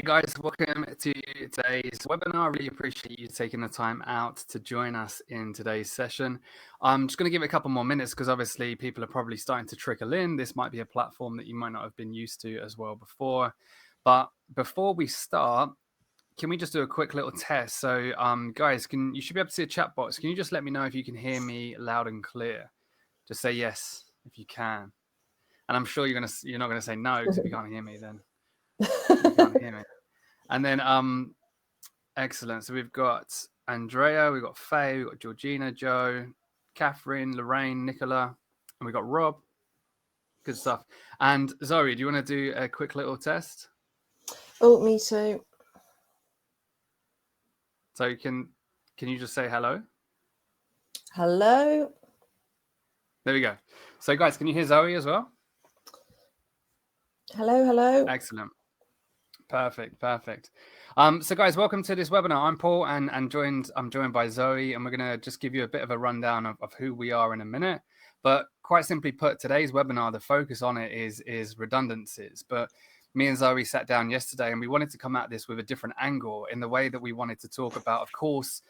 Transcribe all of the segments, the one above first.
Hey guys, welcome to today's webinar. I really appreciate you taking the time out to join us in today's session. I'm just going to give it a couple more minutes because obviously people are probably starting to trickle in. This might be a platform that you might not have been used to as well before. But before we start, can we just do a quick little test? So guys, you should be able to see a chat box. Can you just let me know if you can hear me loud and clear? Just say yes if you can. And I'm sure you're not gonna say no, because if you can't hear me, then you can't hear me. And then excellent. So we've got Andrea, we've got Faye, we've got Georgina, Joe, Catherine, Lorraine, Nicola, and we've got Rob. Good stuff. And Zoe, do you want to do a quick little test? Oh, me too. So can you just say hello? Hello. There we go. So guys, can you hear Zoe as well? Hello. Excellent. Perfect. So guys, welcome to this webinar. I'm Paul and I'm joined by Zoe, and we're going to just give you a bit of a rundown of who we are in a minute. But quite simply put, today's webinar, the focus on it is redundancies. But me and Zoe sat down yesterday and we wanted to come at this with a different angle in the way that we wanted to talk about, of course,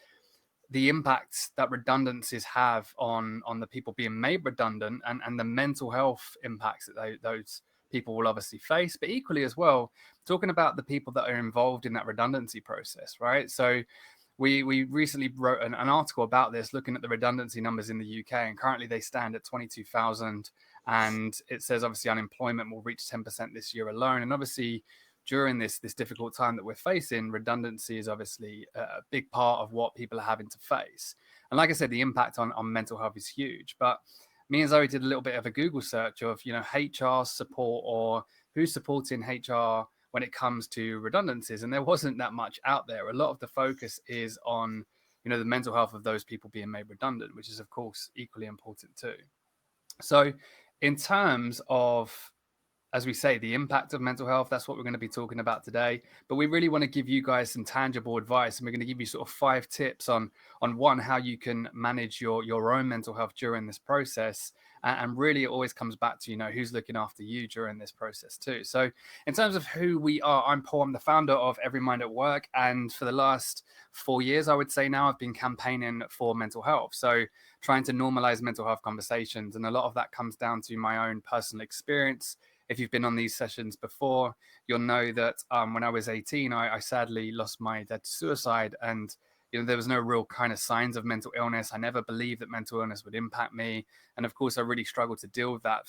the impacts that redundancies have on the people being made redundant and the mental health impacts that those people will obviously face, but equally as well, talking about the people that are involved in that redundancy process, right? So we recently wrote an article about this, looking at the redundancy numbers in the UK, and currently they stand at 22,000. And it says obviously unemployment will reach 10% this year alone. And obviously during this difficult time that we're facing, redundancy is obviously a big part of what people are having to face. And like I said, the impact on mental health is huge. But me and Zoe did a little bit of a Google search of, HR support or who's supporting HR when it comes to redundancies. And there wasn't that much out there. A lot of the focus is on, the mental health of those people being made redundant, which is, of course, equally important too. So in terms of, as we say, the impact of mental health, that's what we're going to be talking about today. But we really want to give you guys some tangible advice, and we're going to give you sort of 5 tips on one, how you can manage your own mental health during this process. And really, it always comes back to, who's looking after you during this process too. So in terms of who we are, I'm Paul. I'm the founder of Every Mind at Work. And for the last 4 years, I would say now, I've been campaigning for mental health. So trying to normalize mental health conversations. And a lot of that comes down to my own personal experience. If you've been on these sessions before, you'll know that when I was 18, I sadly lost my dad to suicide. And there was no real kind of signs of mental illness. I never believed that mental illness would impact me. And of course, I really struggled to deal with that,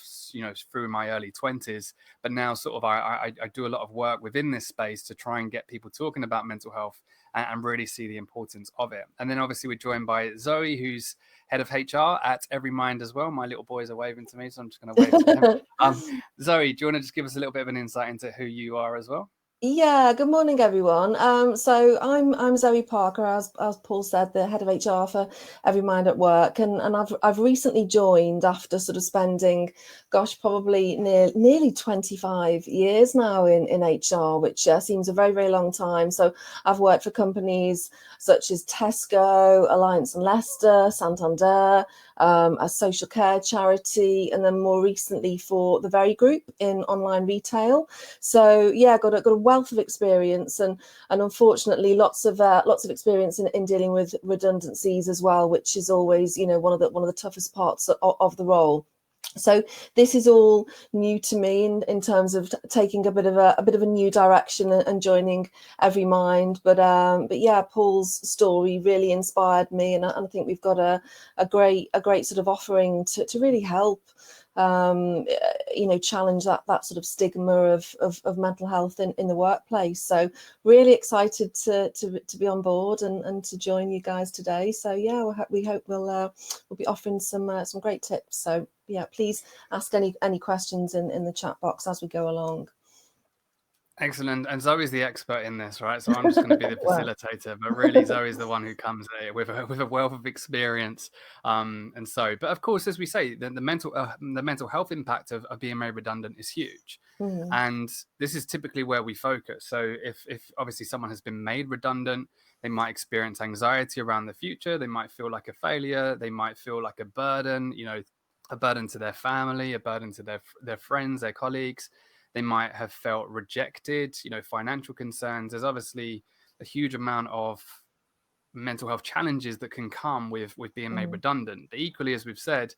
through my early 20s. But now sort of I do a lot of work within this space to try and get people talking about mental health and really see the importance of it. And then obviously we're joined by Zoe, who's head of HR at Every Mind as well. My little boys are waving to me, so I'm just going to wave to them. Zoe, do you want to just give us a little bit of an insight into who you are as well? Yeah, good morning, everyone. So I'm Zoe Parker, as Paul said, the head of HR for Every Mind at Work, and I've recently joined after sort of spending, probably nearly 25 years now in HR, which seems a very, very long time. So I've worked for companies such as Tesco, Alliance and Leicester, Santander, a social care charity, and then more recently for the Very Group in online retail. So yeah, got a wealth of experience and unfortunately lots of experience in dealing with redundancies as well, which is always one of the toughest parts of the role. So this is all new to me in terms of taking a bit of a new direction and joining Every Mind. But yeah, Paul's story really inspired me, and I think we've got a great sort of offering to really help challenge that sort of stigma of mental health in the workplace. So really excited to be on board and to join you guys today. So yeah, we hope we'll be offering some great tips. So yeah, please ask any questions in the chat box as we go along. Excellent. And Zoe's the expert in this, right? So I'm just going to be the facilitator, but really Zoe's the one who comes with a wealth of experience. But of course, as we say, the mental health impact of being made redundant is huge. And this is typically where we focus. So if obviously someone has been made redundant, they might experience anxiety around the future. They might feel like a failure. They might feel like a burden, a burden to their family, a burden to their friends, their colleagues. They might have felt rejected, financial concerns. There's obviously a huge amount of mental health challenges that can come with being made redundant. But equally, as we've said,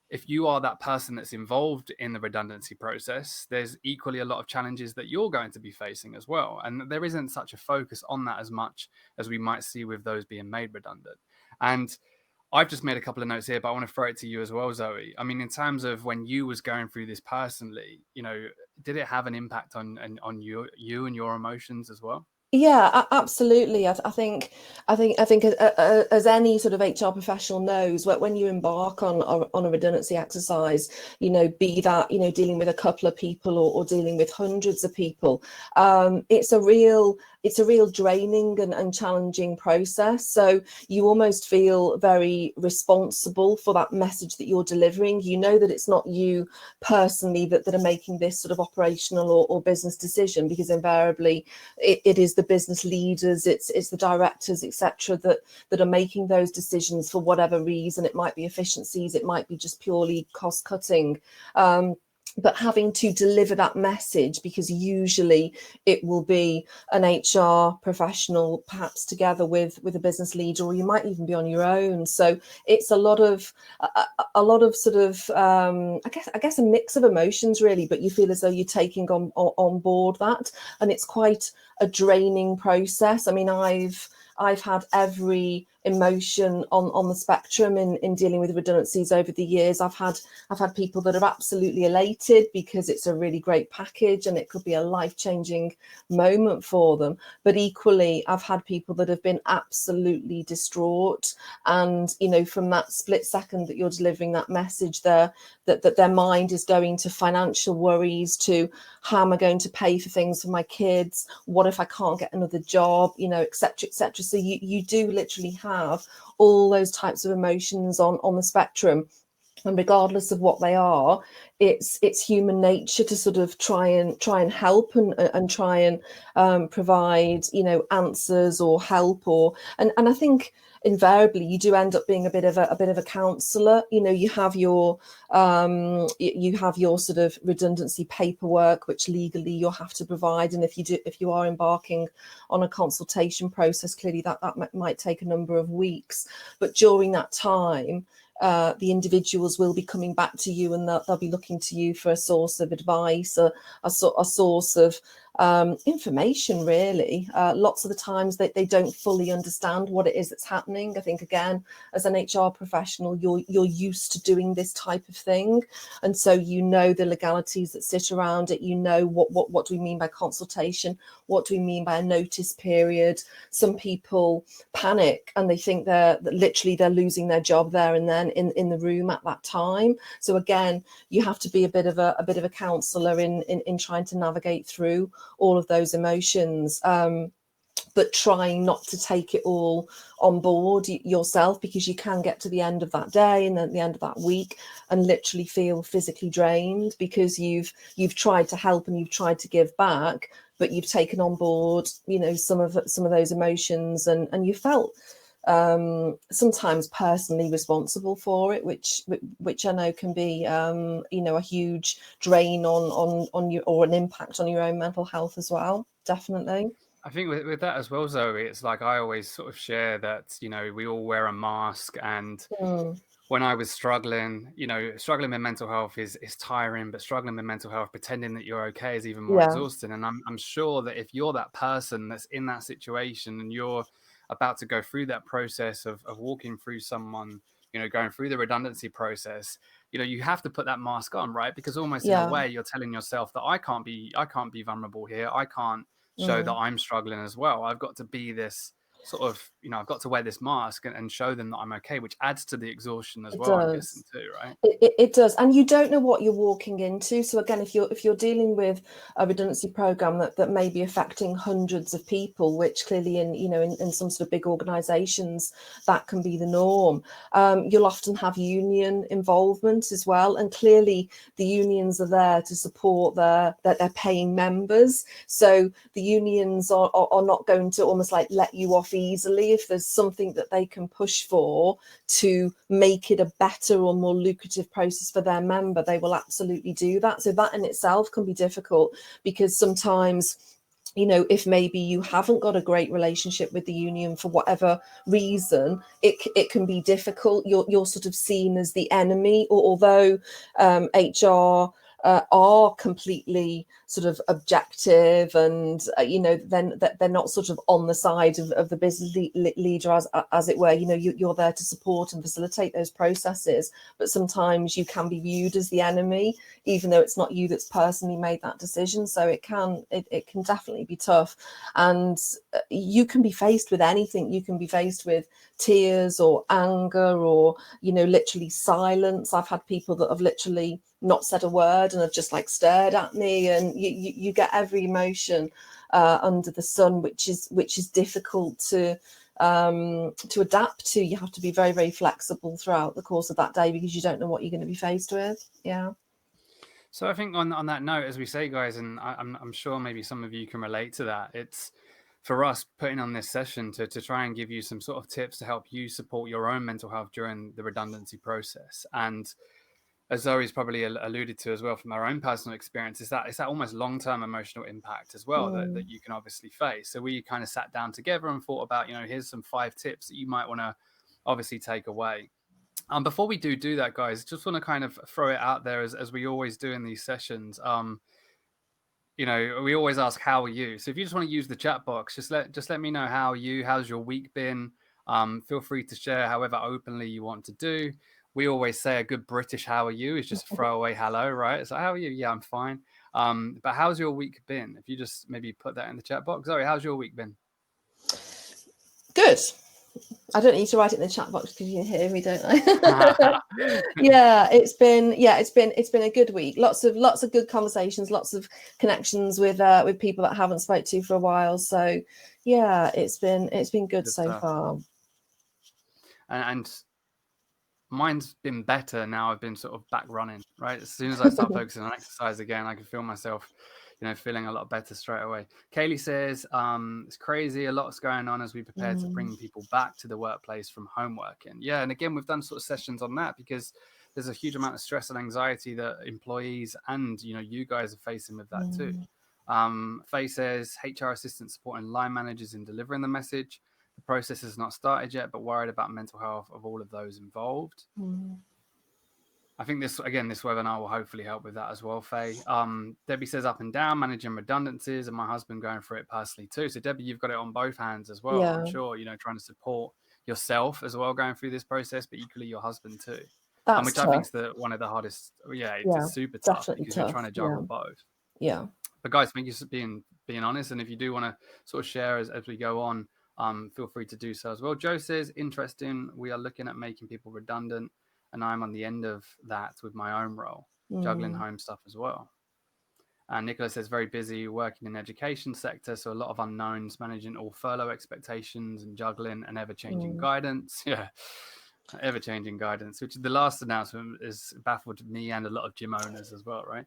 if you are that person that's involved in the redundancy process, there's equally a lot of challenges that you're going to be facing as well. And there isn't such a focus on that as much as we might see with those being made redundant. And I've just made a couple of notes here, but I want to throw it to you as well, Zoe. I mean, in terms of when you was going through this personally, did it have an impact on you and your emotions as well? Yeah, absolutely. I think as any sort of HR professional knows, when you embark on a redundancy exercise, be that dealing with a couple of people or dealing with hundreds of people, it's a real draining and challenging process. So you almost feel very responsible for that message that you're delivering. You know that it's not you personally that are making this sort of operational or business decision, because invariably it is the business leaders, it's the directors, etc., that are making those decisions for whatever reason. It might be efficiencies, it might be just purely cost cutting. But having to deliver that message, because usually it will be an HR professional, perhaps together with a business leader, or you might even be on your own. So it's a lot of sort of I guess a mix of emotions really, but you feel as though you're taking on board that, and it's quite a draining process. I mean, I've had every emotion on the spectrum in dealing with redundancies over the years. I've had people that are absolutely elated because it's a really great package and it could be a life-changing moment for them. But equally, I've had people that have been absolutely distraught. And, from that split second that you're delivering that message there, that their mind is going to financial worries, to how am I going to pay for things for my kids? What if I can't get another job? Et cetera. So you do literally have all those types of emotions on the spectrum, and regardless of what they are, it's human nature to sort of try and help and try and provide answers or help, and I think invariably you do end up being a bit of a counselor. You have your sort of redundancy paperwork which legally you'll have to provide, and if you are embarking on a consultation process, clearly that might take a number of weeks. But during that time, the individuals will be coming back to you, and they'll be looking to you for a source of advice, a source of information, really. Lots of the times they don't fully understand what it is that's happening. I think, again, as an HR professional, you're used to doing this type of thing, and so the legalities that sit around it. What do we mean by consultation? What do we mean by a notice period? Some people panic and they think they're losing their job there and then in the room at that time. So again, you have to be a bit of a counselor in trying to navigate through all of those emotions, but trying not to take it all on board yourself, because you can get to the end of that day and then the end of that week and literally feel physically drained, because you've tried to help and you've tried to give back, but you've taken on board some of those emotions, and you felt sometimes personally responsible for it, which I know can be a huge drain on you, or an impact on your own mental health as well. Definitely. I think with that as well, Zoe, it's like I always sort of share that, we all wear a mask. And when I was struggling, struggling with mental health is tiring, but struggling with mental health, pretending that you're okay, is even more exhausting. And I'm sure that if you're that person that's in that situation and you're about to go through that process of walking through someone, going through the redundancy process, you have to put that mask on, right? Because almost in a way, you're telling yourself that I can't be vulnerable here. I can't show that I'm struggling as well. I've got to be this sort of, I've got to wear this mask and show them that I'm okay, which adds to the exhaustion as well, I'm guessing too, right? It does, and you don't know what you're walking into. So again, if you're dealing with a redundancy program that may be affecting hundreds of people, which clearly in some sort of big organizations that can be the norm, you'll often have union involvement as well, and clearly the unions are there to support their paying members. So the unions are not going to almost like let you off easily. If there's something that they can push for to make it a better or more lucrative process for their member, they will absolutely do that. So that in itself can be difficult, because sometimes, you know, if maybe you haven't got a great relationship with the union for whatever reason, it can be difficult. You're sort of seen as the enemy, or although HR are completely sort of objective, and you know, then they're not sort of on the side of the business leader, as it were. You know, you're there to support and facilitate those processes, but sometimes you can be viewed as the enemy, even though it's not you that's personally made that decision. So it can definitely be tough, and you can be faced with anything. You can be faced with tears or anger, or, you know, literally silence. I've had people that have literally not said a word and have just like stared at me, and you get every emotion under the sun, which is difficult to adapt to. You have to be very, very flexible throughout the course of that day, because you don't know what you're going to be faced with. Yeah. So I think on that note, as we say, guys, and I'm sure maybe some of you can relate to that, it's for us putting on this session to try and give you some sort of tips to help you support your own mental health during the redundancy process. And as Zoe's probably alluded to as well from our own personal experience, it's that almost long-term emotional impact as well that you can obviously face. So we kind of sat down together and thought about, you know, here's some 5 tips that you might want to obviously take away. Before we do that, guys, just want to kind of throw it out there as we always do in these sessions. You know, we always ask, how are you? So if you just want to use the chat box, just let me know how are you, how's your week been? Feel free to share however openly you want to do. We always say a good British how are you is just throw away hello, right? So how are you? Yeah, I'm fine. But how's your week been? If you just maybe put that in the chat box. Zoe, how's your week been? Good. I don't need to write it in the chat box because you can hear me, don't I? Yeah, it's been a good week. Lots of good conversations, lots of connections with people that I haven't spoke to for a while. So yeah, it's been good so far. And mine's been better now. I've been sort of back running, right? As soon as I start focusing on exercise again, I can feel myself, you know, feeling a lot better straight away. Kaylee says, it's crazy. A lot's going on as we prepare to bring people back to the workplace from home working. Yeah. And again, we've done sort of sessions on that because there's a huge amount of stress and anxiety that employees and, you know, you guys are facing with that too. Faye says, HR assistants supporting line managers in delivering the message. The process has not started yet, but worried about mental health of all of those involved. I think this webinar will hopefully help with that as well, Faye. Debbie says, up and down, managing redundancies, and my husband going through it personally too. So Debbie, you've got it on both hands as well. Yeah. I'm sure, you know, trying to support yourself as well going through this process, but equally your husband too. Which tough. I think is one of the hardest. Yeah, it's super tough because you're trying to juggle both. Yeah. But guys, thank you for being honest. And if you do want to sort of share as we go on, feel free to do so as well. Joe says, interesting. We are looking at making people redundant, and I'm on the end of that with my own role, juggling home stuff as well. And Nicola says, very busy working in the education sector, so a lot of unknowns, managing all furlough expectations and juggling and ever-changing guidance. Yeah, ever-changing guidance, which the last announcement has baffled me and a lot of gym owners as well, right?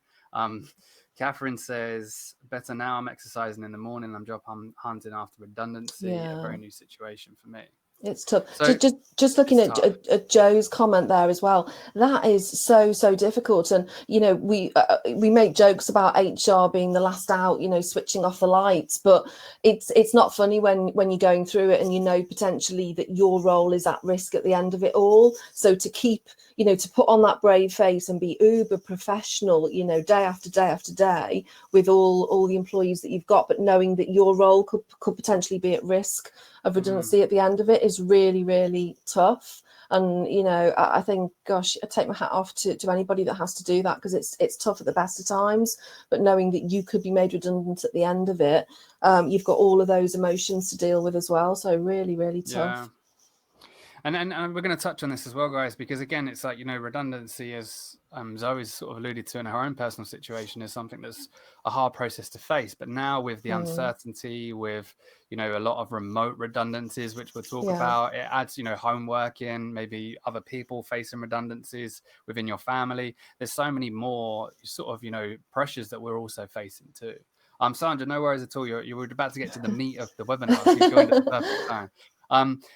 Catherine says, better now, I'm exercising in the morning, I'm job hunting after redundancy. A very new situation for me. It's tough. So just looking at Joe's comment there as well. That is so difficult. And you know, we make jokes about HR being the last out, you know, switching off the lights, but it's not funny when you're going through it and you know potentially that your role is at risk at the end of it all. So to keep, you know, to put on that brave face and be uber professional, you know, day after day after day with all the employees that you've got, but knowing that your role could potentially be at risk of redundancy at the end of it is really, really tough. And you know, I think, gosh, I take my hat off to anybody that has to do that, because it's tough at the best of times, but knowing that you could be made redundant at the end of it, you've got all of those emotions to deal with as well. So really, really tough. Yeah. And we're going to touch on this as well, guys, because again, it's like, you know, redundancy, as Zoe's sort of alluded to in her own personal situation, is something that's a hard process to face. But now with the uncertainty, with, you know, a lot of remote redundancies, which we'll talk about, it adds, you know, home working, maybe other people facing redundancies within your family. There's so many more sort of, you know, pressures that we're also facing too. Sandra, no worries at all. You were about to get to the meat of the webinar, so you joined at the perfect time.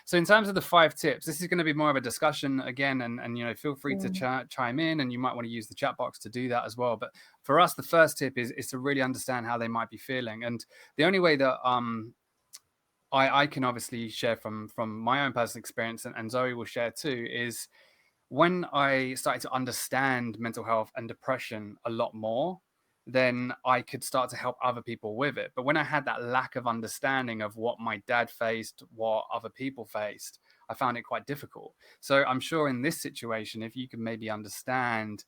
So in terms of the 5 tips, this is going to be more of a discussion again, and you know, feel free to chime in, and you might want to use the chat box to do that as well. But for us, the first tip is to really understand how they might be feeling, and the only way that I can obviously share from my own personal experience, and Zoe will share too, is when I started to understand mental health and depression a lot more, then I could start to help other people with it. But when I had that lack of understanding of what my dad faced, what other people faced, I found it quite difficult. So I'm sure in this situation, if you can maybe understand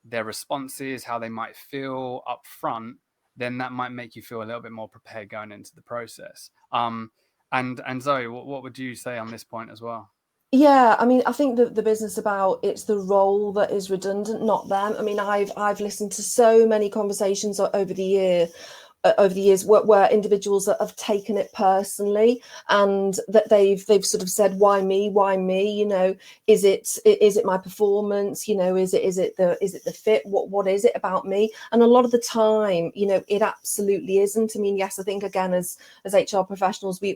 their responses, how they might feel up front, then that might make you feel a little bit more prepared going into the process. And Zoe, what would you say on this point as well? Yeah, I mean, I think the business about it's the role that is redundant, not them. I mean, I've listened to so many conversations over the years where individuals that have taken it personally, and that they've sort of said, why me, you know, is it my performance, you know, is it the fit, what is it about me? And a lot of the time, you know, it absolutely isn't. I mean, yes, I think again, as HR professionals, we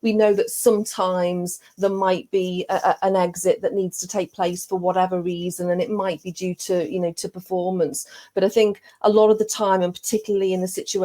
know that sometimes there might be an exit that needs to take place for whatever reason, and it might be due to, you know, to performance. But I think a lot of the time, and particularly in the situation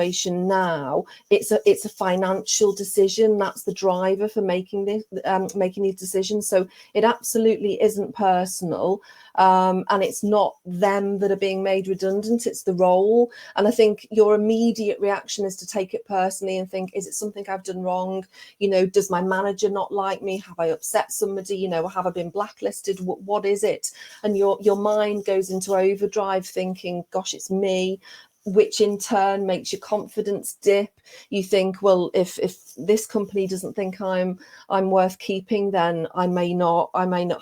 now, it's a financial decision that's the driver for making these decisions. So it absolutely isn't personal, and it's not them that are being made redundant, it's the role. And I think your immediate reaction is to take it personally and think, is it something I've done wrong? You know, does my manager not like me? Have I upset somebody? You know, have I been blacklisted? What is it? And your mind goes into overdrive thinking, gosh, it's me, which in turn makes your confidence dip. You think, well, if this company doesn't think I'm worth keeping, then I may not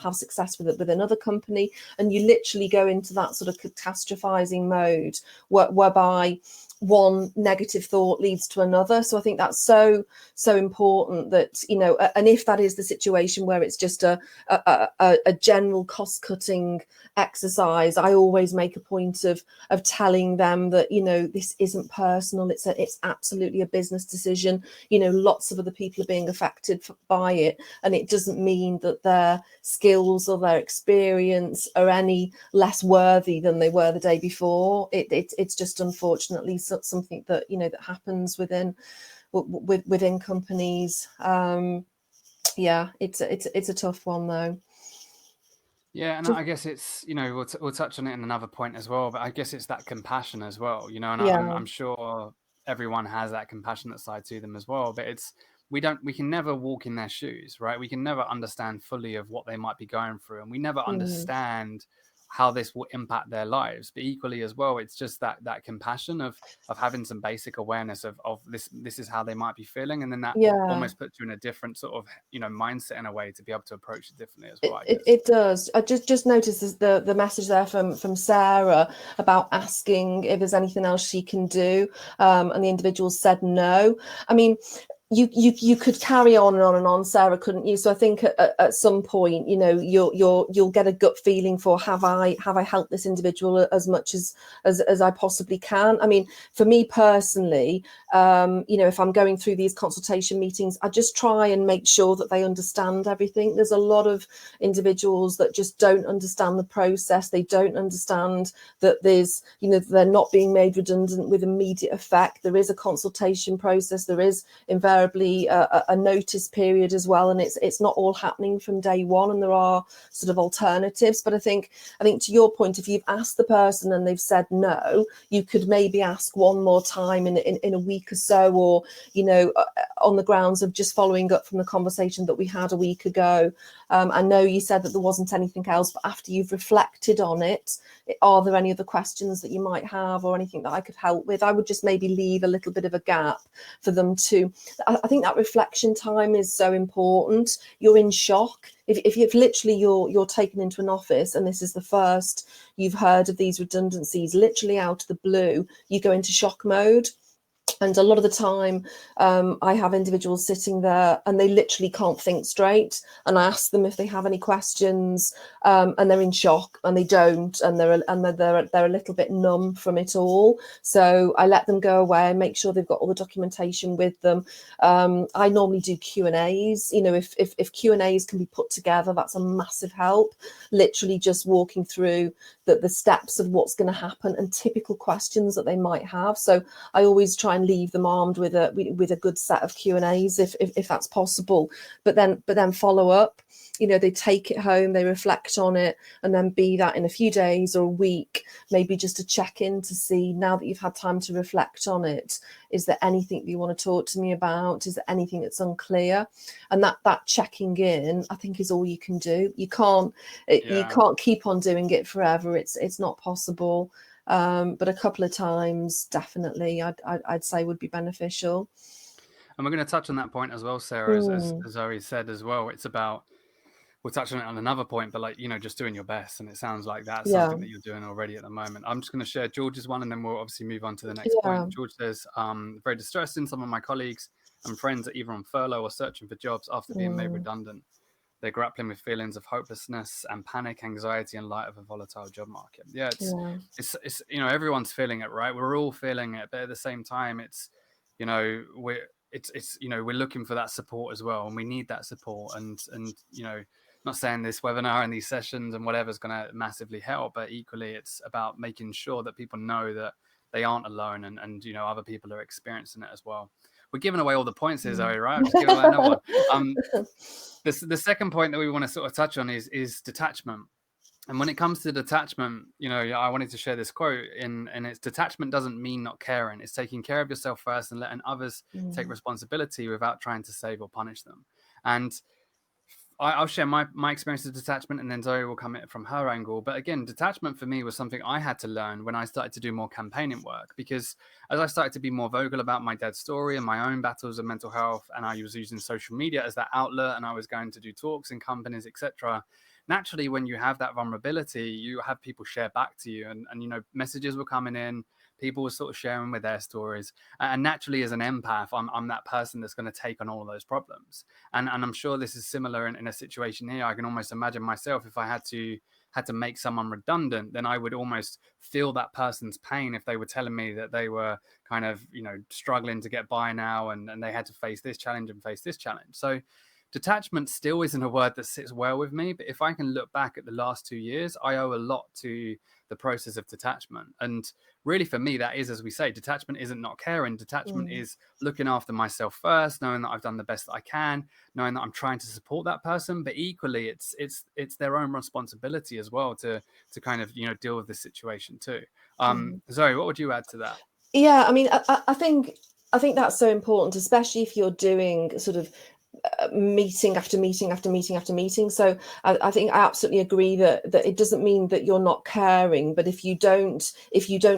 have success with another company. And you literally go into that sort of catastrophizing mode whereby one negative thought leads to another. So I think that's so important that, you know, and if that is the situation where it's just a general cost-cutting exercise, I always make a point of telling them that, you know, this isn't personal, it's absolutely a business decision. You know, lots of other people are being affected by it, and it doesn't mean that their skills or their experience are any less worthy than they were the day before. It's just unfortunately something that, you know, that happens within companies. Yeah, it's a tough one though. Yeah, and I guess it's, you know, we'll touch on it in another point as well, but I guess it's that compassion as well, you know, and Yeah. I'm sure everyone has that compassionate side to them as well, but it's, we can never walk in their shoes, right? We can never understand fully of what they might be going through, and we never understand how this will impact their lives. But equally as well, it's just that compassion of having some basic awareness of this is how they might be feeling, and then that almost puts you in a different sort of, you know, mindset in a way to be able to approach it differently as well. It does. I just noticed the message there from Sarah about asking if there's anything else she can do, and the individual said no. I mean, you could carry on and on and on, Sarah, couldn't you? So I think at some point, you know, you'll get a gut feeling for, have I helped this individual as much as I possibly can? I mean, for me personally, you know, if I'm going through these consultation meetings, I just try and make sure that they understand everything. There's a lot of individuals that just don't understand the process. They don't understand that there's, you know, they're not being made redundant with immediate effect. There is a consultation process. There is invariably a notice period as well, and it's not all happening from day one, and there are sort of alternatives. But I think to your point, if you've asked the person and they've said no, you could maybe ask one more time in a week or so, or, you know, on the grounds of just following up from the conversation that we had a week ago. I know you said that there wasn't anything else, but after you've reflected on it, are there any other questions that you might have, or anything that I could help with? I would just maybe leave a little bit of a gap for them to. I think that reflection time is so important. You're in shock. If literally you're taken into an office and this is the first you've heard of these redundancies, literally out of the blue, you go into shock mode. And a lot of the time, I have individuals sitting there and they literally can't think straight. And I ask them if they have any questions, and they're in shock, and they don't, and they're a little bit numb from it all. So I let them go away and make sure they've got all the documentation with them. I normally do Q&As. You know, if Q&As can be put together, that's a massive help. Literally just walking through the steps of what's going to happen and typical questions that they might have. So I always try and leave them armed with a good set of Q&As if that's possible. But then follow up. You know, they take it home, they reflect on it, and then be that in a few days or a week, maybe just to check in to see, now that you've had time to reflect on it, is there anything that you want to talk to me about? Is there anything that's unclear? And that checking in, I think, is all you can do. You can't keep on doing it forever. It's not possible. But a couple of times, definitely, I'd say would be beneficial. And we're going to touch on that point as well, Sarah, as Zoe said as well. It's about, we'll touch on it on another point, but like, you know, just doing your best. And it sounds like that's something that you're doing already at the moment. I'm just going to share George's one, and then we'll obviously move on to the next point. George says, very distressing. Some of my colleagues and friends are either on furlough or searching for jobs after being made redundant. They're grappling with feelings of hopelessness and panic, anxiety in light of a volatile job market. Yeah, it's you know, everyone's feeling it, right? We're all feeling it, but at the same time, it's, you know, it's you know, we're looking for that support as well, and we need that support. And you know, not saying this webinar and these sessions and whatever is going to massively help, but equally, it's about making sure that people know that they aren't alone, and you know, other people are experiencing it as well. We're giving away all the points here, Zoe, right? I'm just giving away another one. The second point that we want to sort of touch on is detachment. And when it comes to detachment, you know, I wanted to share this quote and it's, detachment doesn't mean not caring. It's taking care of yourself first and letting others take responsibility without trying to save or punish them. And I'll share my experience of detachment, and then Zoe will come in from her angle. But again, detachment for me was something I had to learn when I started to do more campaigning work, because as I started to be more vocal about my dad's story and my own battles of mental health, and I was using social media as that outlet, and I was going to do talks in companies, etc. Naturally, when you have that vulnerability, you have people share back to you, and you know, messages were coming in. People were sort of sharing with their stories. And naturally, as an empath, I'm that person that's going to take on all those problems. And I'm sure this is similar in a situation here. I can almost imagine myself, if I had to make someone redundant, then I would almost feel that person's pain if they were telling me that they were kind of, you know, struggling to get by now, and they had to face this challenge and face this challenge. So detachment still isn't a word that sits well with me, but if I can look back at the last 2 years, I owe a lot to the process of detachment. And really, for me, that is, as we say, detachment isn't not caring. Detachment is looking after myself first, knowing that I've done the best that I can, knowing that I'm trying to support that person, but equally it's their own responsibility as well to kind of, you know, deal with this situation too. Zoe, what would you add to that? Yeah, I mean, I think that's so important, especially if you're doing sort of meeting after meeting after meeting after meeting. So I think I absolutely agree that it doesn't mean that you're not caring, but if you don't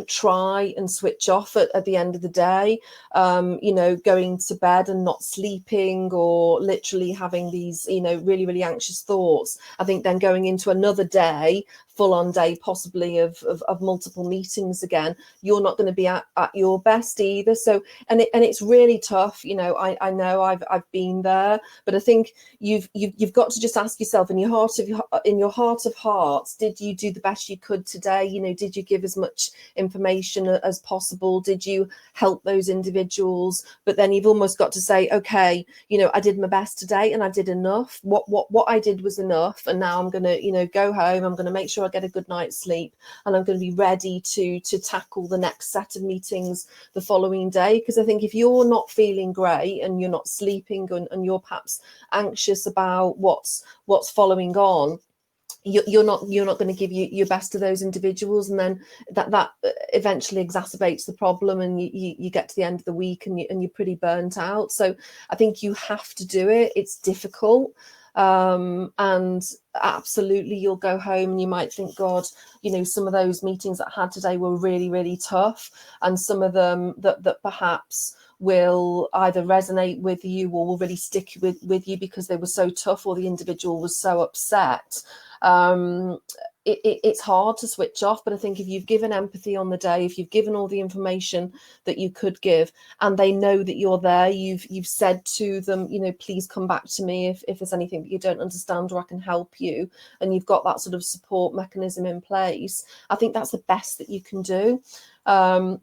try and switch off at the end of the day, you know, going to bed and not sleeping, or literally having these, you know, really, really anxious thoughts, I think then going into another day, full-on day possibly of multiple meetings again, you're not going to be at your best either. So and it's really tough, you know. I know I've been there, but I think you've got to just ask yourself, in your heart of hearts, did you do the best you could today? You know, did you give as much information as possible? Did you help those individuals? But then you've almost got to say, okay, you know, I did my best today and I did enough. What I did was enough, and now I'm going to, you know, go home. I'm going to make sure I get a good night's sleep, and I'm going to be ready to tackle the next set of meetings the following day. Because I think if you're not feeling great and you're not sleeping, and you're perhaps anxious about what's following on, you're not going to give your best to those individuals, and then that eventually exacerbates the problem, and you get to the end of the week and you're pretty burnt out. So I think you have to do it. It's difficult. And absolutely, you'll go home and you might think, God, you know, some of those meetings that I had today were really, really tough, and some of them that perhaps will either resonate with you or will really stick with you because they were so tough or the individual was so upset. It's hard to switch off, but I think if you've given empathy on the day, if you've given all the information that you could give, and they know that you're there, you've said to them, please come back to me if there's anything that you don't understand or I can help you, and you've got that sort of support mechanism in place, I think that's the best that you can do. And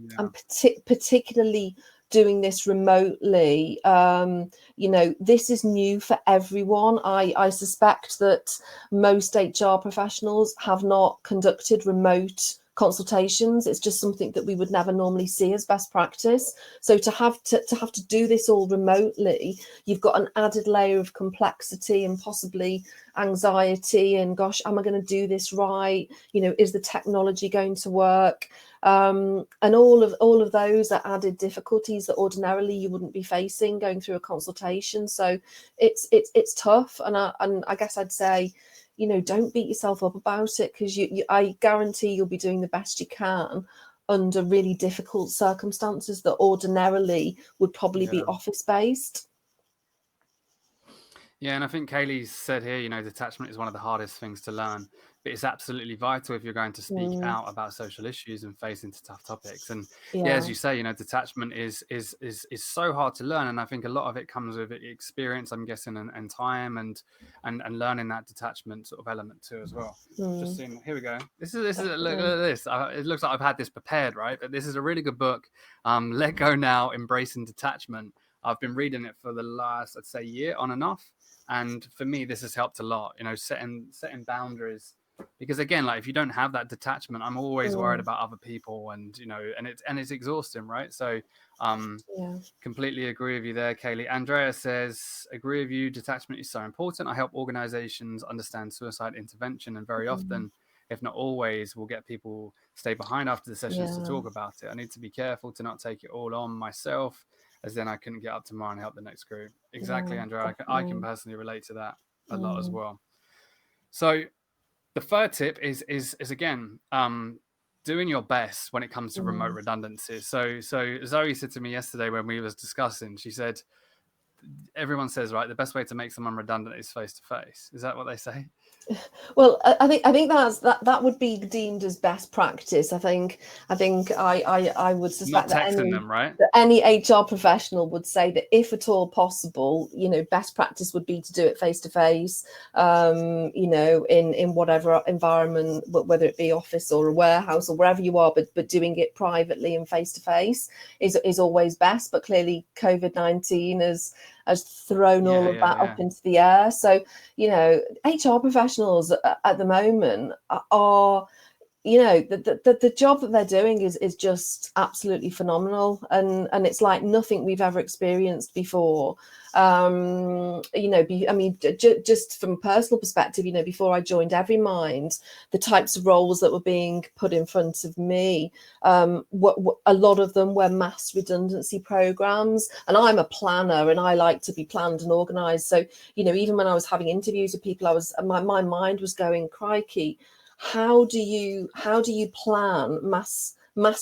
particularly doing this remotely, this is new for everyone. I suspect that most HR professionals have not conducted remote consultations. It's just something that we would never normally see as best practice. So to have to do this all remotely, you've got an added layer of complexity and possibly anxiety and, gosh, am I going to do this right? Is the technology going to work? And all of those are added difficulties that ordinarily you wouldn't be facing going through a consultation. So it's tough, and I guess I'd say, don't beat yourself up about it, because I guarantee you'll be doing the best you can under really difficult circumstances that ordinarily would probably be office based. Yeah, and I think Kaylee's said here, detachment is one of the hardest things to learn, but it's absolutely vital if you're going to speak out about social issues and face into tough topics. And as you say, detachment is so hard to learn, and I think a lot of it comes with experience, I'm guessing, and time, and learning that detachment sort of element too as well. Just seeing, here we go. This is look at this. It looks like I've had this prepared, right? But this is a really good book. Let Go Now, Embracing Detachment. I've been reading it for the last, I'd say, year on and off. And for me, this has helped a lot, setting boundaries, because again, like if you don't have that detachment, I'm always worried about other people, and it's exhausting, right? So completely agree with you there, Kaylee. Andrea says, agree with you, detachment is so important. I help organizations understand suicide intervention, and very often, if not always, we'll get people stay behind after the sessions to talk about it. I need to be careful to not take it all on myself, as then I couldn't get up tomorrow and help the next group. Exactly, Andrea. I can personally relate to that a lot as well. So the third tip is again, doing your best when it comes to remote redundancies. So Zoe said to me yesterday when we was discussing, she said, everyone says, right, the best way to make someone redundant is face to face. Is that what they say? Well, I think that would be deemed as best practice. I think I would suspect not texting them, right? that any HR professional would say that if at all possible, best practice would be to do it face to face. In whatever environment, whether it be office or a warehouse or wherever you are, but doing it privately and face to face is always best. But clearly, COVID-19 has thrown all of that up into the air. So, HR professionals at the moment are, the job that they're doing is just absolutely phenomenal, and it's like nothing we've ever experienced before. Just from a personal perspective, before I joined Everymind, the types of roles that were being put in front of me, what a lot of them were mass redundancy programs, and I'm a planner and I like to be planned and organized. So, even when I was having interviews with people, my mind was going, crikey, how do you plan mass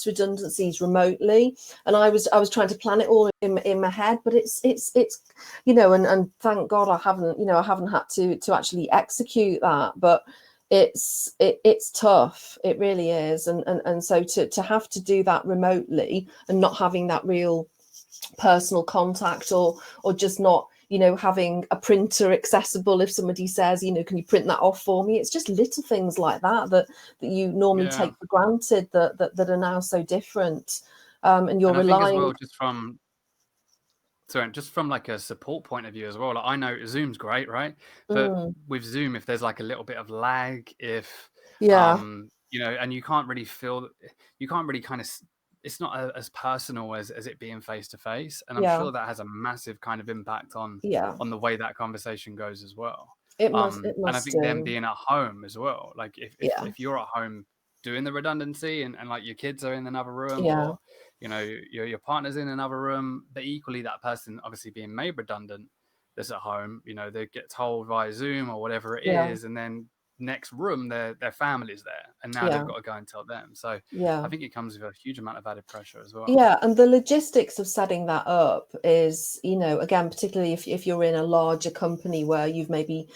redundancies remotely? And I was trying to plan it all in my head, but it's and thank God I haven't had to actually execute that, but it's tough. It really is. And so to have to do that remotely and not having that real personal contact, or just not having a printer accessible if somebody says, can you print that off for me? It's just little things like that you normally take for granted that are now so different, and you're relying as well, just from like a support point of view as well. Like, I know Zoom's great, right? But with Zoom, if there's like a little bit of lag, and you can't really kind of, it's not as personal as it being face to face, and I'm sure that has a massive kind of impact on the way that conversation goes as well. It must and I think them being at home as well, like if you're at home doing the redundancy, and like your kids are in another room, or your partner's in another room, but equally that person obviously being made redundant that's at home, they get told via Zoom or whatever it is, and then next room, their family's there, and now they've Yeah. got to go and tell them. So Yeah. I think it comes with a huge amount of added pressure as well. Yeah, and the logistics of setting that up is, again, particularly if you're in a larger company where you've maybe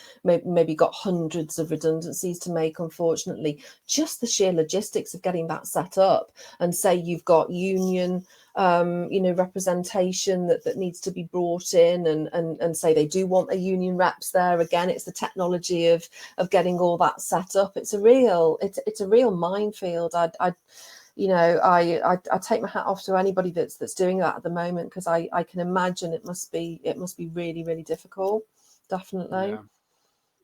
got hundreds of redundancies to make, unfortunately, just the sheer logistics of getting that set up, and say you've got union representation that needs to be brought in, and say they do want a union reps there. Again, it's the technology of getting all that set up. It's a real minefield. I take my hat off to anybody that's doing that at the moment, because I can imagine it must be really, really difficult. Definitely. Yeah.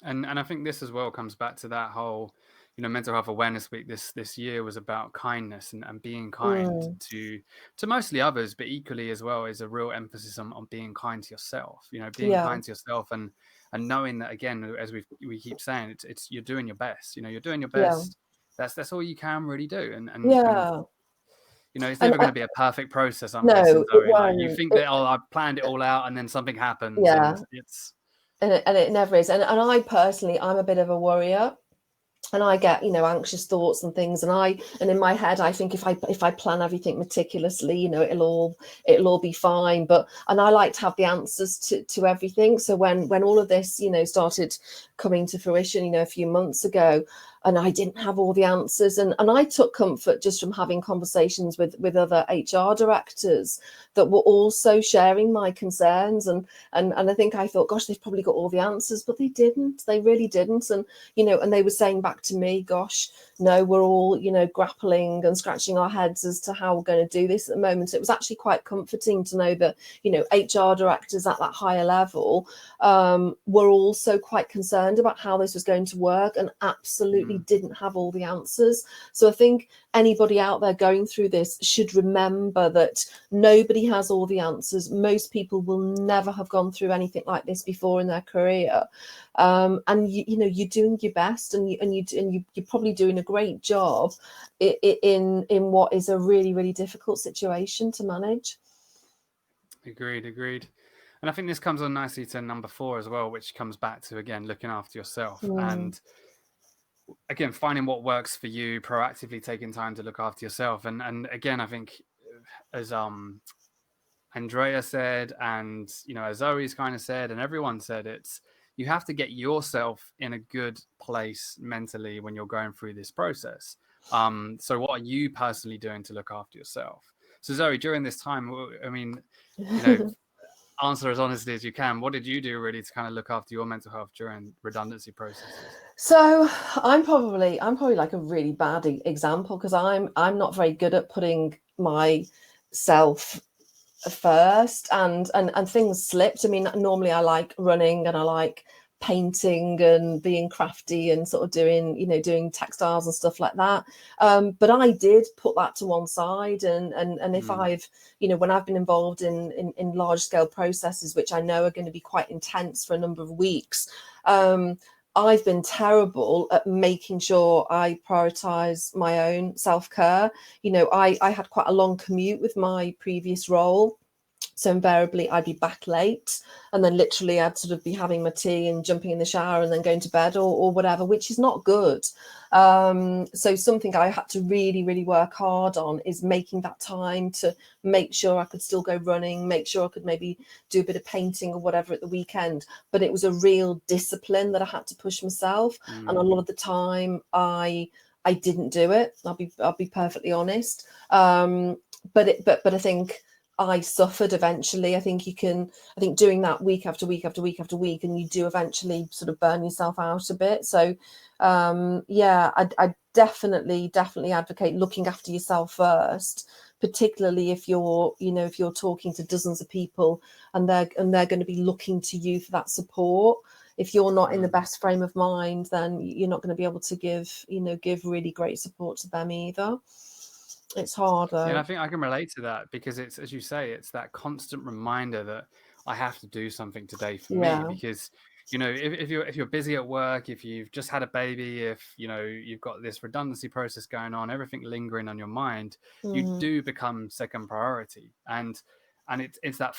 And I think this as well comes back to that whole, Mental Health Awareness Week this year was about kindness and being kind to mostly others, but equally as well is a real emphasis on being kind to yourself. Being Yeah. kind to yourself and knowing that, again, as we keep saying, it's you're doing your best. You're doing your Yeah. best. That's all you can really do. And Yeah. it's And never going to be a perfect process, I'm guessing, no, it Zoe. Like, you won't. think that, oh, I've planned it all out, and then something happens, Yeah. and it's And it never is. And I personally, I'm a bit of a worrier. And I get, anxious thoughts and things, and in my head I think if I plan everything meticulously, it'll all be fine. And I like to have the answers to everything. So when all of this, started coming to fruition, a few months ago, and I didn't have all the answers, and I took comfort just from having conversations with other HR directors that were also sharing my concerns, and I think I thought, gosh, they've probably got all the answers, but they didn't. They really didn't. And and they were saying back to me, gosh, no, we're all, grappling and scratching our heads as to how we're going to do this at the moment. It was actually quite comforting to know that, HR directors at that higher level were also quite concerned about how this was going to work, and absolutely didn't have all the answers. So I think anybody out there going through this should remember that nobody has all the answers. Most people will never have gone through anything like this before in their career. And you're doing your best, and you're probably doing a great job in what is a really, really difficult situation to manage. Agreed. And I think this comes on nicely to number 4 as well, which comes back to, again, looking after yourself. And again, finding what works for you, proactively taking time to look after yourself. And again, I think, as Andrea said, and as Zoe's kind of said, and everyone said, it's you have to get yourself in a good place mentally when you're going through this process. So what are you personally doing to look after yourself? So Zoe, during this time, I mean, answer as honestly as you can. What did you do really to kind of look after your mental health during redundancy processes? So I'm probably like a really bad example, because I'm not very good at putting myself first, and things slipped. I mean, normally I like running, and I like painting and being crafty and sort of doing textiles and stuff like that. But I did put that to one side, and if I've when I've been involved in large scale processes, which I know are going to be quite intense for a number of weeks, I've been terrible at making sure I prioritize my own self-care. I had quite a long commute with my previous role. So invariably I'd be back late, and then literally I'd sort of be having my tea and jumping in the shower and then going to bed or whatever, which is not good. So something I had to really, really work hard on is making that time to make sure I could still go running, make sure I could maybe do a bit of painting or whatever at the weekend. But it was a real discipline that I had to push myself. And a lot of the time I didn't do it. I'll be perfectly honest. But I think I suffered eventually. I think doing that week after week after week after week, and you do eventually sort of burn yourself out a bit. So I definitely advocate looking after yourself first, particularly if you're talking to dozens of people, and they're going to be looking to you for that support. If you're not in the best frame of mind, then you're not going to be able to give really great support to them either. It's hard though. Yeah, and I think I can relate to that, because it's, as you say, it's that constant reminder that I have to do something today for me. Because if you're busy at work, if you've just had a baby, if you've got this redundancy process going on, everything lingering on your mind, you do become second priority. And and it's that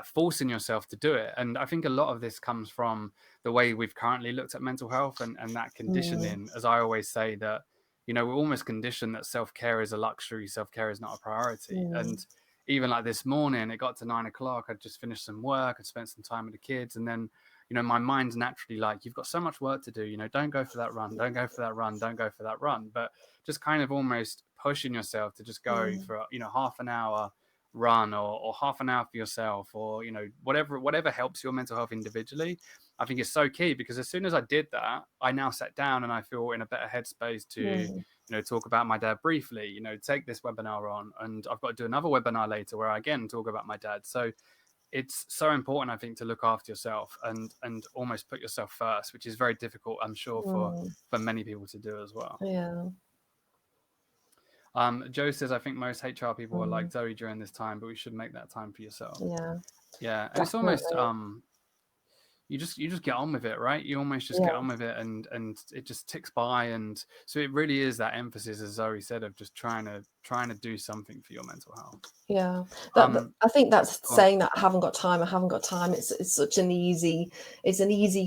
forcing yourself to do it. And I think a lot of this comes from the way we've currently looked at mental health, and that conditioning, as I always say, that we're almost conditioned that self-care is a luxury, self-care is not a priority. And even like this morning, it got to 9 o'clock, I'd just finished some work, I'd spent some time with the kids, and then my mind's naturally like, you've got so much work to do, don't go for that run, don't go for that run, don't go for that run. But just kind of almost pushing yourself to just go for half an hour run, or half an hour for yourself, or whatever helps your mental health individually, I think is so key. Because as soon as I did that, I now sat down and I feel in a better headspace to talk about my dad briefly, take this webinar on, and I've got to do another webinar later where I again talk about my dad. So it's so important, I think, to look after yourself and almost put yourself first, which is very difficult, I'm sure, for many people to do as well. Yeah. Joe says, I think most HR people are like Zoe during this time, but we should make that time for yourself. Yeah. And it's almost you just get on with it, right? You almost just get on with it, and it just ticks by. And so it really is that emphasis, as Zoe said, of just trying to do something for your mental health. Yeah, I think that's saying that I haven't got time. It's such an easy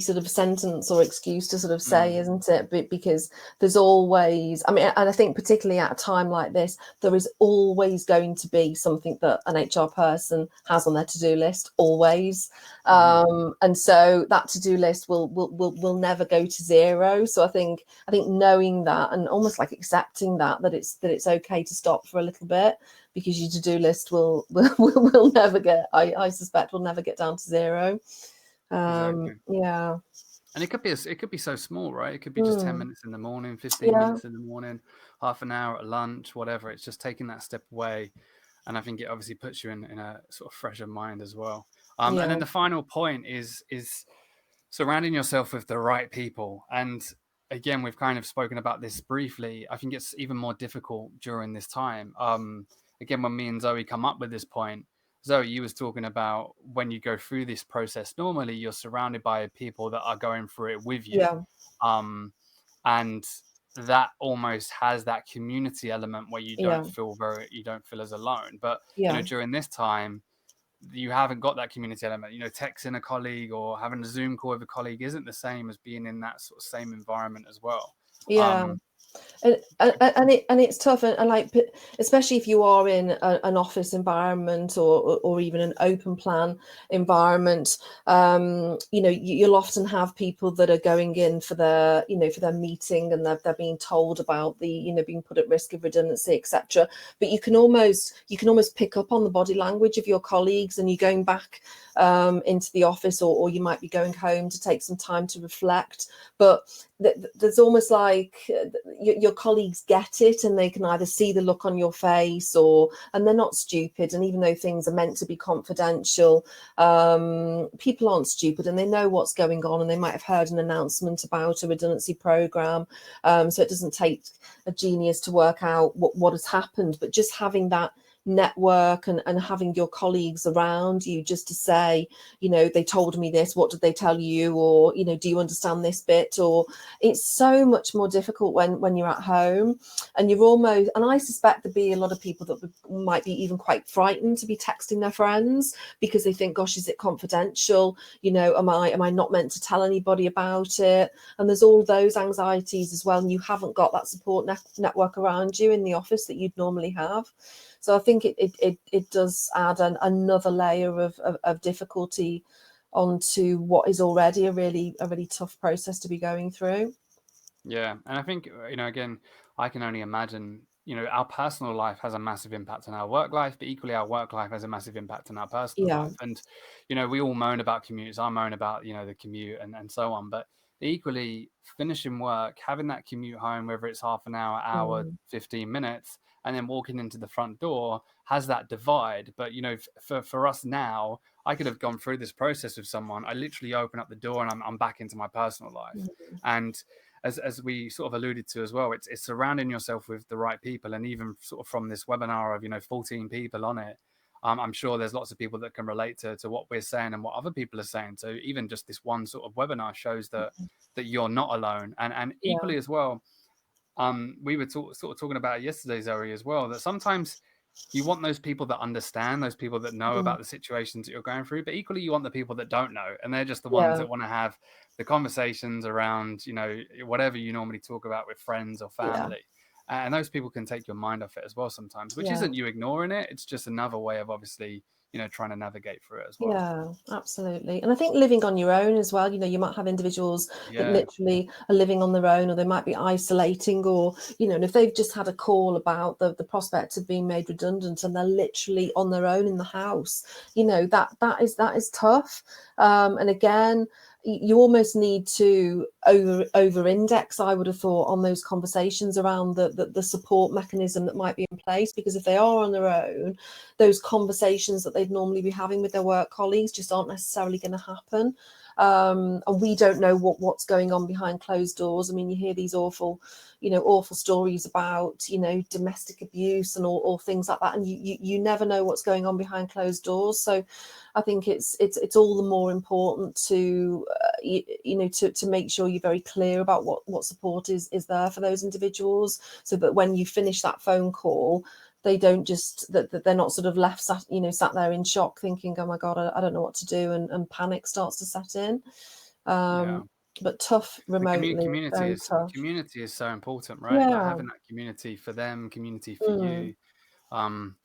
sort of sentence or excuse to sort of say, isn't it? But because there's always, and I think particularly at a time like this, there is always going to be something that an HR person has on their to-do list, always. And so that to-do list will never go to zero. So I think knowing that, and almost like accepting that it's okay to stop for a little bit, because your to-do list will never get, I suspect, will never get down to zero. Exactly. Yeah. And it could be so small, right? It could be just 10 minutes in the morning, 15 minutes in the morning, half an hour at lunch, whatever. It's just taking that step away. And I think it obviously puts you in a sort of fresher mind as well. And then the final point is surrounding yourself with the right people. And again, we've kind of spoken about this briefly. I think it's even more difficult during this time. Again, when me and Zoe come up with this point, Zoe, you was talking about when you go through this process, normally you're surrounded by people that are going through it with you. And that almost has that community element where you don't feel as alone. But during this time, you haven't got that community element. Texting a colleague or having a Zoom call with a colleague isn't the same as being in that sort of same environment as well. And it's tough, and like, especially if you are in an office environment or even an open plan environment, you'll often have people that are going in for their meeting, and they're being told about the being put at risk of redundancy, etc. But you can almost pick up on the body language of your colleagues, and you're going back into the office, or you might be going home to take some time to reflect. But there's almost like your colleagues get it, and they can either see the look on your face, and they're not stupid. And even though things are meant to be confidential, people aren't stupid, and they know what's going on, and they might have heard an announcement about a redundancy program. So it doesn't take a genius to work out what has happened, but just having that network and having your colleagues around you just to say, they told me this, what did they tell you, or do you understand this bit? Or it's so much more difficult when you're at home, and you're almost, and I suspect there'd be a lot of people that might be even quite frightened to be texting their friends, because they think, gosh, is it confidential? Am I not meant to tell anybody about it? And there's all those anxieties as well, and you haven't got that support network around you in the office that you'd normally have. So I think it does add another layer of difficulty onto what is already a really tough process to be going through. Yeah, and I think again, I can only imagine. Our personal life has a massive impact on our work life, but equally our work life has a massive impact on our personal life. And we all moan about commutes. I moan about the commute and so on. But equally, finishing work, having that commute home, whether it's half an hour, 15 minutes, and then walking into the front door, has that divide. But for us now, I could have gone through this process with someone. I literally open up the door and I'm back into my personal life. And as we sort of alluded to as well, it's surrounding yourself with the right people. And even sort of from this webinar of 14 people on it, I'm sure there's lots of people that can relate to what we're saying and what other people are saying. So even just this one sort of webinar shows that you're not alone. And equally as well, we were sort of talking about it yesterday, Zoe, as well, that sometimes you want those people that understand, those people that know about the situations that you're going through, but equally you want the people that don't know, and they're just the ones Yeah, that want to have the conversations around, whatever you normally talk about with friends or yeah, family. And those people can take your mind off it as well sometimes, which yeah. isn't you ignoring it. It's just another way of obviously, trying to navigate through it as well. Yeah, absolutely. And I think living on your own as well, you might have individuals that Yeah. literally are living on their own, or they might be isolating, or, and if they've just had a call about the prospect of being made redundant and they're literally on their own in the house, that is tough. And again, you almost need to over index, I would have thought, on those conversations around the support mechanism that might be in place, because if they are on their own, those conversations that they'd normally be having with their work colleagues just aren't necessarily going to happen. And we don't know what's going on behind closed doors. I mean, you hear these awful stories about, domestic abuse and all things like that, and you never know what's going on behind closed doors. So I think it's all the more important to to make sure you're very clear about what support is there for those individuals, so that when you finish that phone call, they don't just that they're not sort of left sat there in shock thinking, oh my god, I don't know what to do, and panic starts to set in. Yeah. But tough The remotely, community very is tough. community is so important, right? Like Yeah. having that community for them, community for Mm, you. Um,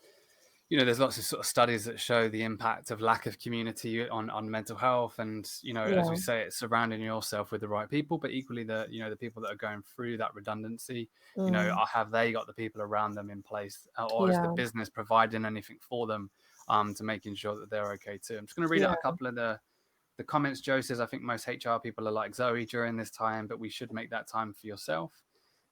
there's lots of sort of studies that show the impact of lack of community on mental health, and as we yeah. say, it's surrounding yourself with the right people, but equally the people that are going through that redundancy, Mm, have they got the people around them in place, or is the yeah. business providing anything for them, to making sure that they're okay too. I'm just going to read out Yeah. a couple of the comments. Joe says, I think most HR people are like Zoe during this time, but we should make that time for yourself.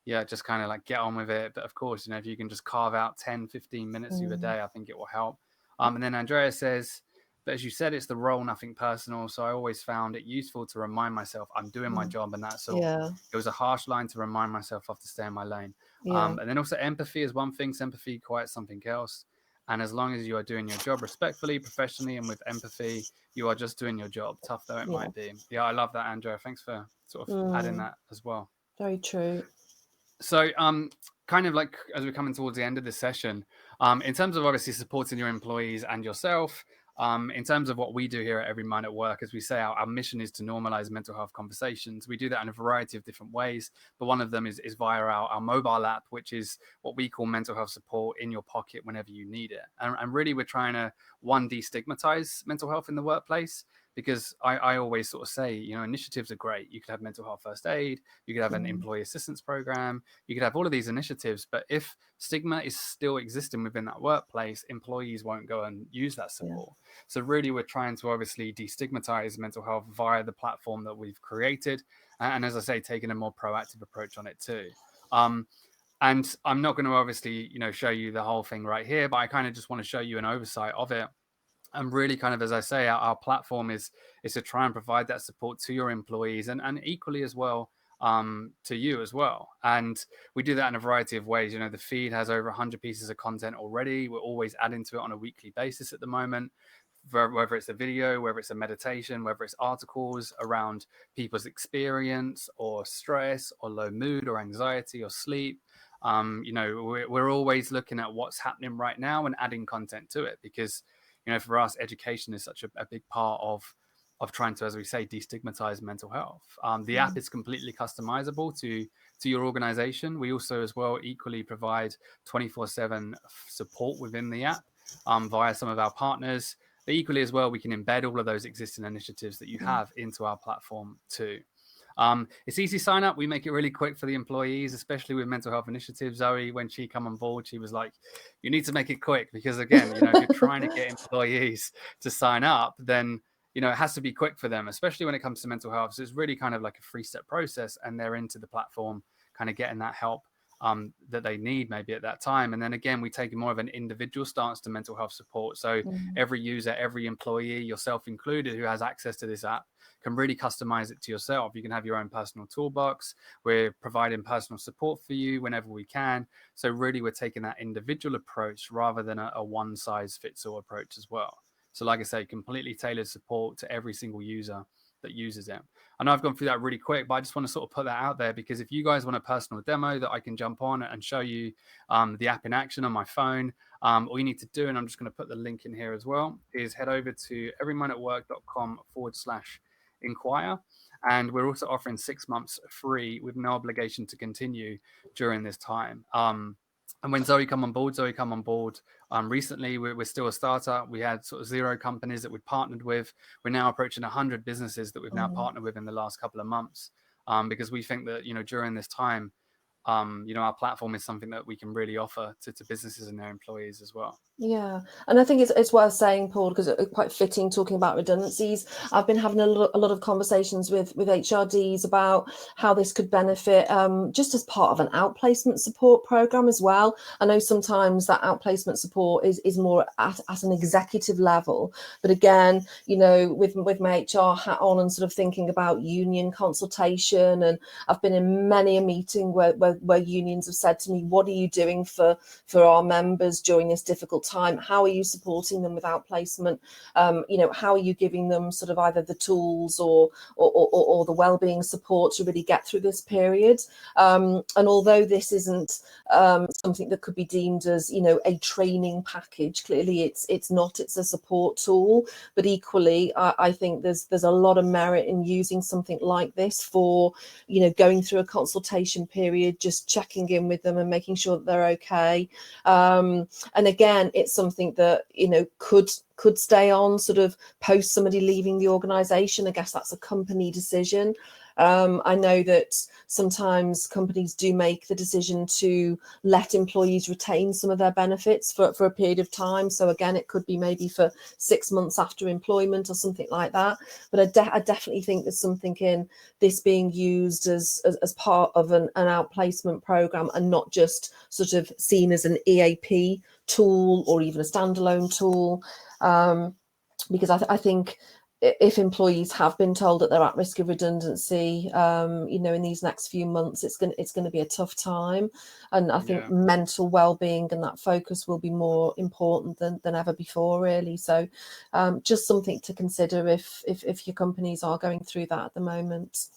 Yeah, just kind of like get on with it. But of course, if you can just carve out 10, 15 minutes of your Mm, day, I think it will help. And then Andrea says, but as you said, it's the role, nothing personal. So I always found it useful to remind myself I'm doing my mm. job and that's all. Yeah. It was a harsh line to remind myself of to stay in my lane. Yeah. And then also empathy is one thing, sympathy quite something else. And as long as you are doing your job respectfully, professionally, and with empathy, you are just doing your job, tough though it Yeah. might be. Yeah, I love that, Andrea. Thanks for sort of adding Mm, that as well. very true. So, kind of like as we're coming towards the end of this session, in terms of obviously supporting your employees and yourself, in terms of what we do here at Every Mind at Work, as we say, our mission is to normalize mental health conversations. We do that in a variety of different ways, but one of them is via our mobile app, which is what we call mental health support in your pocket whenever you need it. And really, we're trying to, one, destigmatize mental health in the workplace, because I always sort of say, initiatives are great. You could have mental health first aid, you could have an Mm, employee assistance program, you could have all of these initiatives, but if stigma is still existing within that workplace, employees won't go and use that yeah. support. So really, we're trying to obviously destigmatize mental health via the platform that we've created, and as I say, taking a more proactive approach on it too. And I'm not going to obviously, show you the whole thing right here, but I kind of just want to show you an oversight of it. And really, kind of as I say, our platform is to try and provide that support to your employees, and equally as well, to you as well. And we do that in a variety of ways. The feed has over 100 pieces of content already. We're always adding to it on a weekly basis at the moment, whether it's a video, whether it's a meditation, whether it's articles around people's experience or stress or low mood or anxiety or sleep. We're always looking at what's happening right now and adding content to it, because for us, education is such a big part of trying to, as we say, destigmatize mental health. The app Mm, is completely customizable to your organization. We also as well equally provide 24/7 support within the app, via some of our partners. But equally as well, we can embed all of those existing initiatives that you mm, have into our platform too. It's easy sign up. We make it really quick for the employees, especially with mental health initiatives. Zoe, when she come on board, she was like, you need to make it quick, because again, if you're trying to get employees to sign up, then, it has to be quick for them, especially when it comes to mental health. So it's really kind of like a 3-step process, and they're into the platform, kind of getting that help that they need maybe at that time. And then again, we take more of an individual stance to mental health support. So mm, every user, every employee, yourself included, who has access to this app can really customize it to yourself. You can have your own personal toolbox. We're providing personal support for you whenever we can. So really, we're taking that individual approach rather than a one size fits all approach as well. So like I say, completely tailored support to every single user that uses it. I know I've gone through that really quick, but I just want to sort of put that out there, because if you guys want a personal demo that I can jump on and show you the app in action on my phone, all you need to do, and I'm just going to put the link in here as well, is head over to everyminutwork.com/inquire. And we're also offering 6 months free with no obligation to continue during this time. And when Zoe come on board recently, we're still a startup. We had sort of 0 companies that we'd partnered with. We're now approaching 100 businesses that we've now partnered with in the last couple of months, because we think that, during this time, our platform is something that we can really offer to businesses and their employees as well. Yeah, and I think it's worth saying, Paul, because it's quite fitting talking about redundancies. I've been having a lot of conversations with HRDs about how this could benefit, just as part of an outplacement support program as well. I know sometimes that outplacement support is more at an executive level, but again, with my HR hat on and sort of thinking about union consultation, and I've been in many a meeting where unions have said to me, "What are you doing for our members during this difficult time? How are you supporting them with outplacement? How are you giving them sort of either the tools or the wellbeing support to really get through this period?" And although this isn't something that could be deemed as a training package, clearly it's not. It's a support tool, but equally, I think there's a lot of merit in using something like this for going through a consultation period, just checking in with them and making sure that they're okay. And again, it's something that could stay on sort of post somebody leaving the organization. I guess that's a company decision. I know that sometimes companies do make the decision to let employees retain some of their benefits for a period of time. So again, it could be maybe for 6 months after employment or something like that. But I definitely think there's something in this being used as part of an outplacement program, and not just sort of seen as an EAP tool or even a standalone tool. Because I think if employees have been told that they're at risk of redundancy, in these next few months, it's going to be a tough time. And I think mental well-being and that focus will be more important than ever before, really. So just something to consider if your companies are going through that at the moment.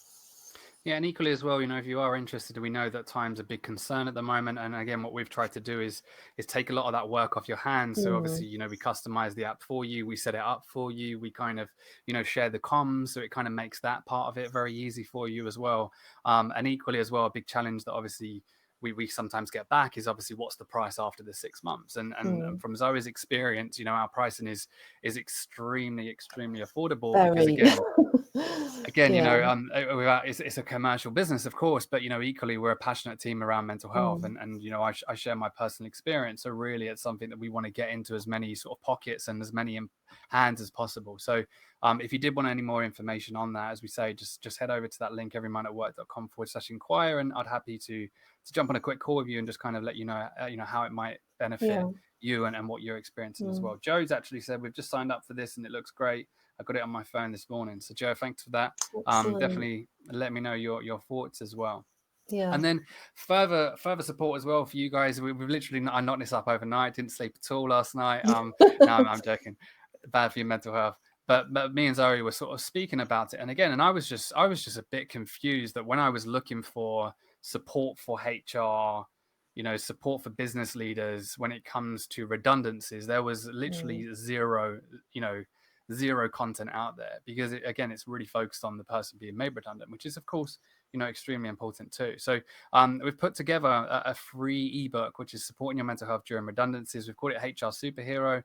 Yeah, and equally as well, if you are interested, we know that time's a big concern at the moment. And again, what we've tried to do is take a lot of that work off your hands. So obviously, we customize the app for you. We set it up for you. We kind of, share the comms. So it kind of makes that part of it very easy for you as well. And equally as well, a big challenge that obviously we sometimes get back is obviously what's the price after the 6 months. And from Zoe's experience, our pricing is extremely, extremely affordable. Very. Because again, it's a commercial business, of course, but equally we're a passionate team around mental health, and I share my personal experience. So really, it's something that we want to get into as many sort of pockets and as many hands as possible. So if you did want any more information on that, as we say, just head over to that link, everyminutwork.com/inquire, and I'd happy to jump on a quick call with you and just kind of let you know how it might benefit you and what you're experiencing as well. Joe's actually said we've just signed up for this and it looks great. I got it on my phone this morning. So Joe, thanks for that. Definitely let me know your thoughts as well. Yeah. And then further support as well for you guys. We've literally, I knocked this up overnight. Didn't sleep at all last night. No, I'm joking. Bad for your mental health. But me and Zoe were sort of speaking about it. And again, I was just a bit confused that when I was looking for support for HR, support for business leaders, when it comes to redundancies, there was literally zero content out there, because it's really focused on the person being made redundant, which is of course extremely important too. So we've put together a free ebook which is supporting your mental health during redundancies. We've called it HR Superhero,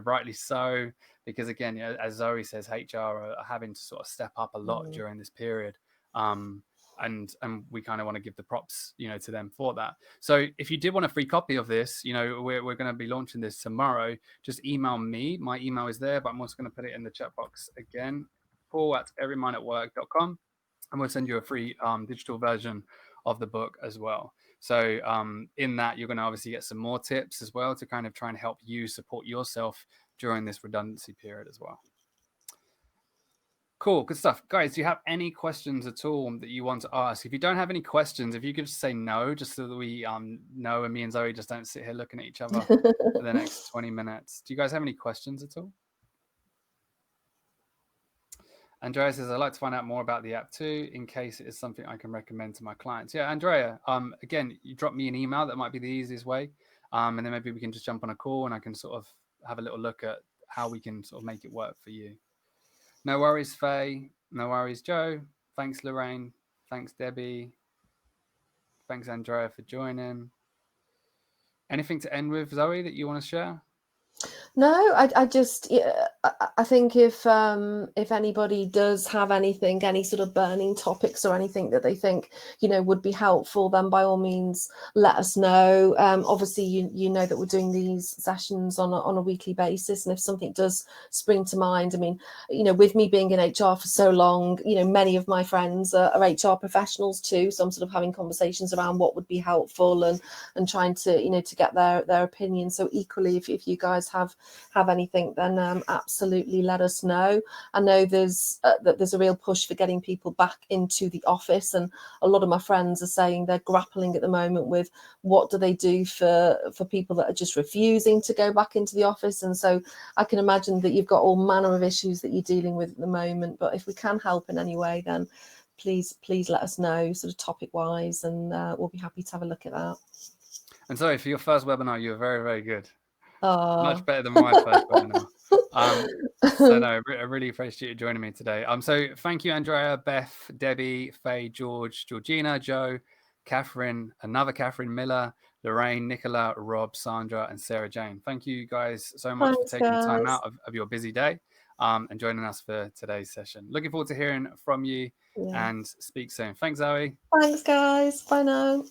rightly so, because again, as Zoe says, HR are having to sort of step up a lot during this period, and we kind of want to give the props to them for that. So if you did want a free copy of this, we're going to be launching this tomorrow. Just email me. My email is there, but I'm also going to put it in the chat box again, paul@everyminutwork.com, and we'll send you a free digital version of the book as well. So in that, you're going to obviously get some more tips as well to kind of try and help you support yourself during this redundancy period as well. Cool, good stuff. Guys, do you have any questions at all that you want to ask? If you don't have any questions, if you could just say no, just so that we know, and me and Zoe just don't sit here looking at each other for the next 20 minutes. Do you guys have any questions at all? Andrea says, I'd like to find out more about the app too, in case it is something I can recommend to my clients. Yeah, Andrea, again, you drop me an email. That might be the easiest way. And then maybe we can just jump on a call and I can sort of have a little look at how we can sort of make it work for you. No worries, Faye. No worries, Joe. Thanks, Lorraine. Thanks, Debbie. Thanks, Andrea, for joining. Anything to end with, Zoe, that you want to share? No, I just, yeah, I think if anybody does have anything, any sort of burning topics or anything that they think, would be helpful, then by all means let us know. Obviously, you know that we're doing these sessions on a weekly basis, and if something does spring to mind, I mean, with me being in HR for so long, many of my friends are HR professionals too, so I'm sort of having conversations around what would be helpful and trying to to get their opinion. So equally, if you guys have anything, then absolutely let us know. I know there's a real push for getting people back into the office, and a lot of my friends are saying they're grappling at the moment with what do they do for people that are just refusing to go back into the office. And so I can imagine that you've got all manner of issues that you're dealing with at the moment, but if we can help in any way, then please let us know, sort of topic wise, and we'll be happy to have a look at that. And sorry, for your first webinar, you were very, very good. Much Oh. better than my first webinar. So no, I really appreciate you joining me today. So thank you, Andrea, Beth, Debbie, Faye, George, Georgina, Joe, Catherine, another Catherine, Miller, Lorraine, Nicola, Rob, Sandra, and Sarah Jane. Thank you guys so much for taking time out of your busy day and joining us for today's session. Looking forward to hearing from you and speak soon. Thanks, Zoe. Thanks, guys. Bye now.